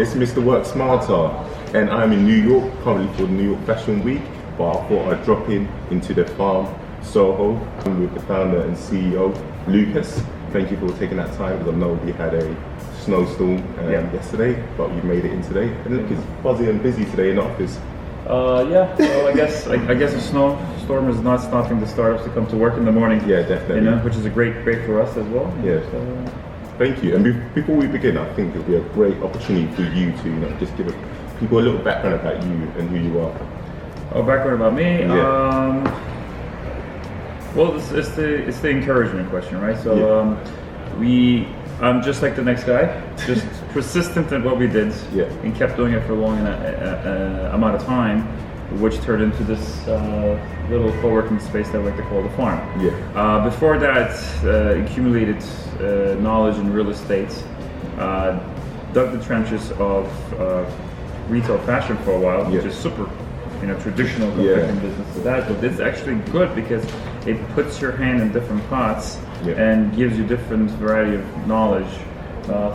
this is Mr. Work Smarter, and I'm in New York currently for the New York Fashion Week, but I thought I'd drop into the farm, Soho. I'm with the founder and CEO, Lucas. Thank you for taking that time, because I know we had a snowstorm yesterday, but you made it in today. And look, it's buzzy and busy today in the office. Yeah, well, I guess a snowstorm is not stopping the startups to come to work in the morning. Yeah, definitely. You know, which is a great for us as well. Yeah. So, thank you. And before we begin, I think it'll be a great opportunity for you to just give people a little background about you and who you are. Oh, background about me. Yeah. Well, it's the encouragement question, right? So I'm just like the next guy, just persistent in what we did, and kept doing it for a long amount of time, which turned into this little co-working space that I like to call the farm. Yeah. Before that, accumulated knowledge in real estate, dug the trenches of retail fashion for a while, which is super, traditional confecting business to that, but it's actually good because it puts your hand in different pots and gives you different variety of knowledge.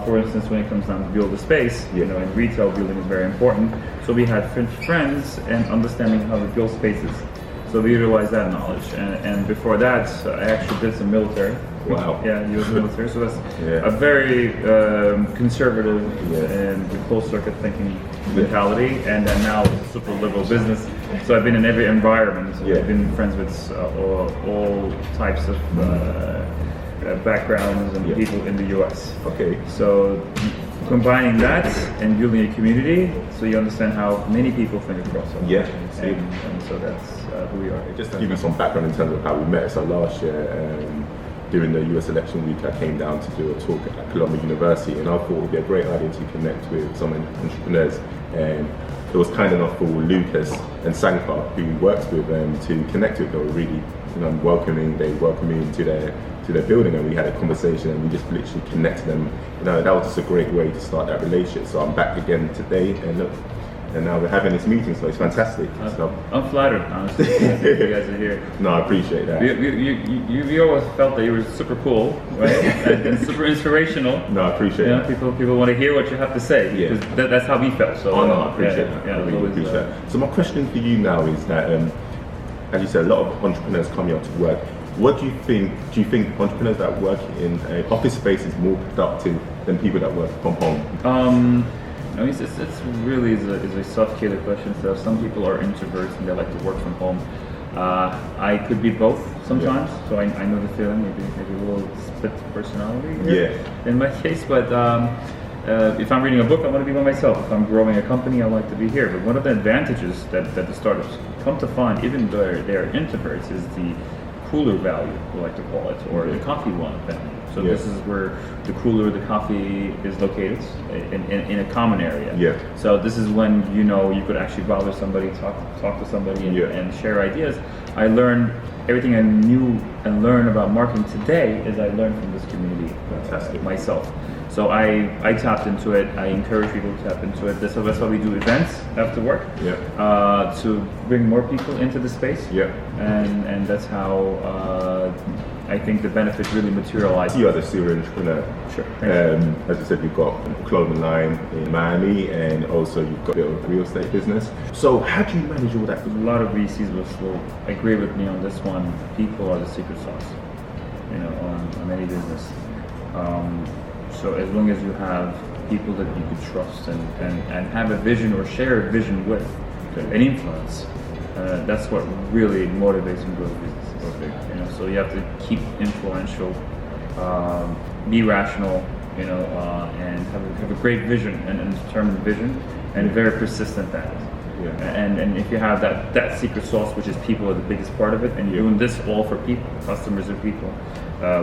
For instance, when it comes down to build a space, in retail, building is very important. So we had friends and understanding how to build spaces. So we utilized that knowledge. And before that, I actually did some military. Wow. Yeah, U.S. military. So that's a very conservative and closed circuit thinking mentality. And then now it's a super liberal business. So I've been in every environment. I've been friends with all types of backgrounds and people in the U.S. Okay. So combining that and building a community, so you understand how many people think across. And so that's who we are. Just to give you some background in terms of how we met. So last year, during the US election week, I came down to do a talk at Columbia University, and I thought it would be a great idea to connect with some entrepreneurs. And it was kind enough for Lucas and Sankar, who we worked with, to connect with. They were really welcoming. They welcomed me into their building, and we had a conversation, and we just literally connected them. That was just a great way to start that relationship. So I'm back again today, and now we're having this meeting, so it's fantastic. I'm flattered, honestly, that you guys are here. No, I appreciate that. We always felt that you were super cool, right? and super inspirational. No, I appreciate that. People want to hear what you have to say, because that's how we felt. So I appreciate that. I really appreciate that. So my question for you now is that, as you said, a lot of entrepreneurs come here to work. What do you think? Do you think entrepreneurs that work in an office space is more productive than people that work from home? It's really a sophisticated question. So some people are introverts and they like to work from home. I could be both sometimes, so I know the feeling. Maybe a little split personality here in my case. But if I'm reading a book, I want to be by myself. If I'm growing a company, I like to be here. But one of the advantages that the startups come to find, even though they're introverts, is the cooler value, we like to call it, or the coffee one value. So this is where the cooler, the coffee is located in a common area. So this is when you could actually bother somebody, talk to somebody, and share ideas. I learned everything I knew and learned about marketing today is I learned from this community myself. So I tapped into it. I encourage people to tap into it. That's why we do events after work to bring more people into the space. And that's how I think the benefit really materializes. You are the serial entrepreneur. Sure. As I said, you've got a clothing line in Miami, and also you've got a real estate business. So how do you manage all that? A lot of VCs will agree with me on this one. People are the secret sauce, on any business. So as long as you have people that you could trust and have a vision or share a vision with, an influence, that's what really motivates and grows businesses. So you have to keep influential, be rational, and have a great vision and determined vision, and very persistent at it. And if you have that secret sauce, which is people are the biggest part of it, and you're doing this all for people, customers are people,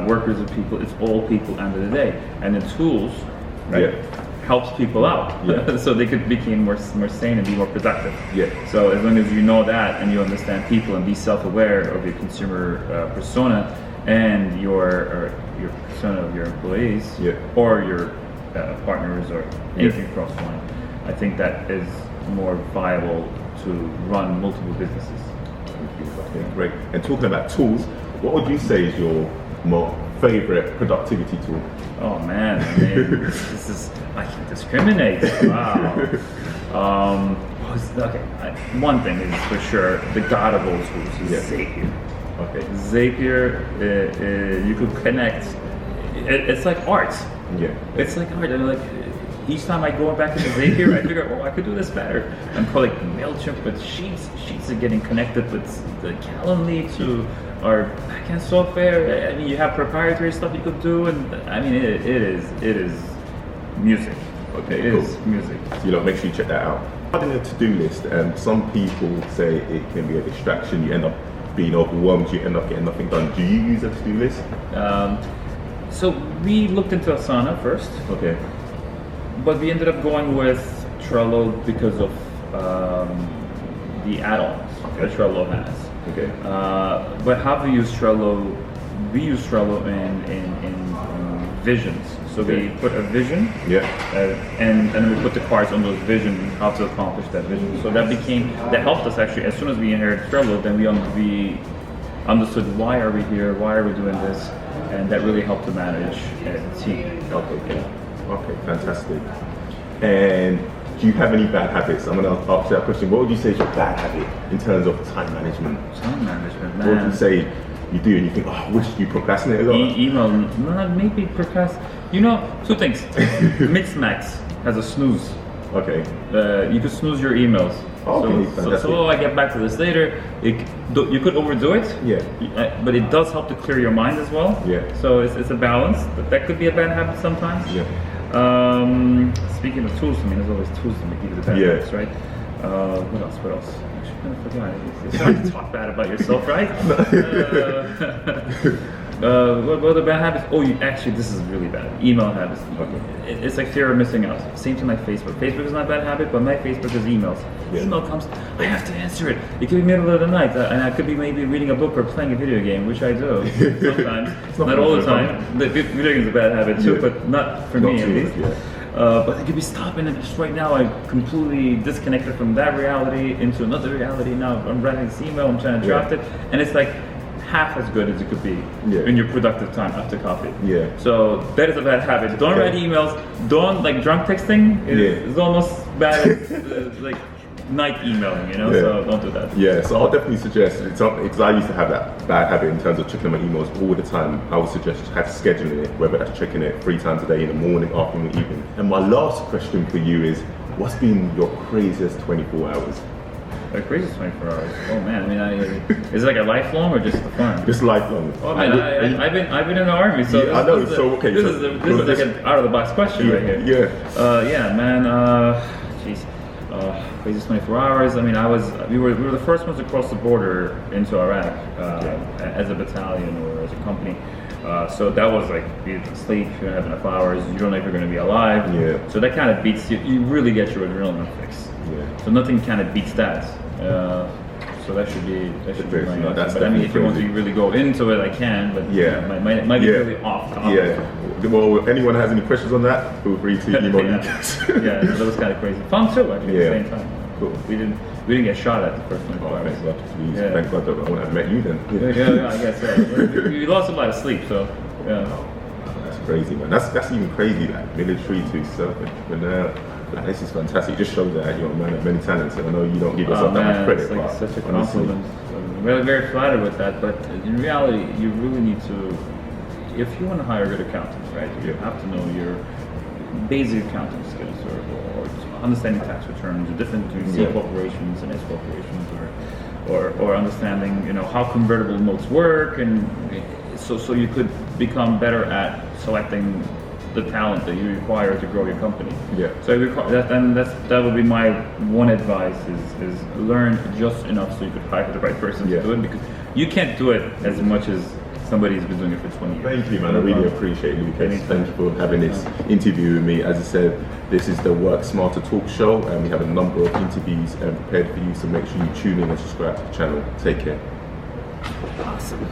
workers are people, it's all people end of the day. And the tools helps people out, so they could become more sane and be more productive. So as long as you know that and you understand people and be self-aware of your consumer persona and your persona of your employees or your partners or anything cross line, I think that is more viable to run multiple businesses. Okay, great. And talking about tools, what would you say is your favorite productivity tool? Oh man, I mean, this is, I can't discriminate. Wow. Okay, one thing is for sure, the god of old schools is Zapier. Okay. Zapier, you could connect. It's like art. Yeah. It's like art. I mean, like each time I go back into Zapier, I figure, oh, I could do this better. I'm calling Mailchimp, but Sheets are getting connected with the Calendly to our backend software. I mean, you have proprietary stuff you could do, and I mean, it is music. Okay, it cool. is music. So, make sure you check that out. Regarding a to-do list, some people say it can be a distraction. You end up being overwhelmed. You end up getting nothing done. Do you use a to-do list? So we looked into Asana first. Okay. But we ended up going with Trello because of the add-ons that Trello has. Okay. But how we use Trello? We use Trello in visions. So we put a vision, and then we put the cards on those visions, how to accomplish that vision. So that helped us actually. As soon as we inherited Trello, then we understood why are we here, why are we doing this, and that really helped to manage the team. Okay, fantastic. And do you have any bad habits? I'm going to ask that question. What would you say is your bad habit in terms of time management? Time management, man. What would you say you do and you think, oh, I wish you procrastinate a lot? Email, maybe procrastinate. Two things. Mixmax has a snooze. Okay. You could snooze your emails. Okay, so I get back to this later. You could overdo it. Yeah. But it does help to clear your mind as well. Yeah. So it's a balance, but that could be a bad habit sometimes. Yeah. Speaking of tools, I mean, there's always tools to make you the bad habits, right? What else? Actually, I forgot. It's hard to talk bad about yourself, right? What are the bad habits? Oh, actually, this is really bad. Email habits. Okay. It's like fear of missing out. Same to my Facebook. Facebook is not a bad habit, but my Facebook is emails. Yeah. Email comes, I have to answer it. It could be middle of the night, and I could be maybe reading a book or playing a video game, which I do sometimes. Not all the time. The video game is a bad habit too, but not for me at least. But I could be stopping and just right now I'm completely disconnected from that reality into another reality. Now I'm writing this email, I'm trying to draft it, and it's like half as good as it could be in your productive time after coffee. Yeah. So that is a bad habit. Don't write emails. Don't drunk texting is almost bad as like night emailing, so don't do that. Yeah, so I'll definitely suggest, because I used to have that bad habit in terms of checking my emails all the time. I would suggest scheduling it, whether that's checking it 3 times a day, in the morning, afternoon, evening. And my last question for you is, what's been your craziest 24 hours? The craziest 24 hours. Oh man, I mean, is it like a lifelong or just the fun? Just lifelong. Oh man, I've been in the army, so I know. So okay, this is like an out of the box question right here. Yeah. Man. Jeez. Craziest 24 hours. I mean, we were the first ones to cross the border into Iraq as a battalion or as a company. So that was like, you don't sleep, you don't have enough hours, you don't know if you're going to be alive. Yeah. So that kind of beats you. You really get your adrenaline fix. Yeah. So nothing kind of beats that. So that should be my answer. But I mean, if you want to really go into it, I can. But might be really off topic. Yeah. Well, if anyone has any questions on that, feel free to email me. Yeah, that was kind of crazy. Fun too, actually. At the same time. Cool. We didn't get shot at the first one. Thank God that I wouldn't have met you then. Yeah, I guess so. We lost a lot of sleep, so yeah. That's crazy, man. That's even crazy, like military to self-entrepreneur. Like, this is fantastic. It just shows that you're a man of many talents, and I know you don't give yourself that much credit. It's like such a compliment. I'm really very flattered with that, but in reality, you really need to, if you want to hire a good accountant, right, you have to know your basic accounting skills or understanding tax returns, the difference between C corporations and S corporations, or understanding how convertible notes work, and so you could become better at selecting the talent that you require to grow your company. Yeah. So that would be my one advice is learn just enough so you could hire the right person to do it, because you can't do it as much as somebody who's been doing it for 20 years. Thank you, man. I really appreciate it, Lucas. Thank you for having this interview with me. As I said, this is the Work Smarter Talk Show, and we have a number of interviews prepared for you, so make sure you tune in and subscribe to the channel. Take care. Awesome.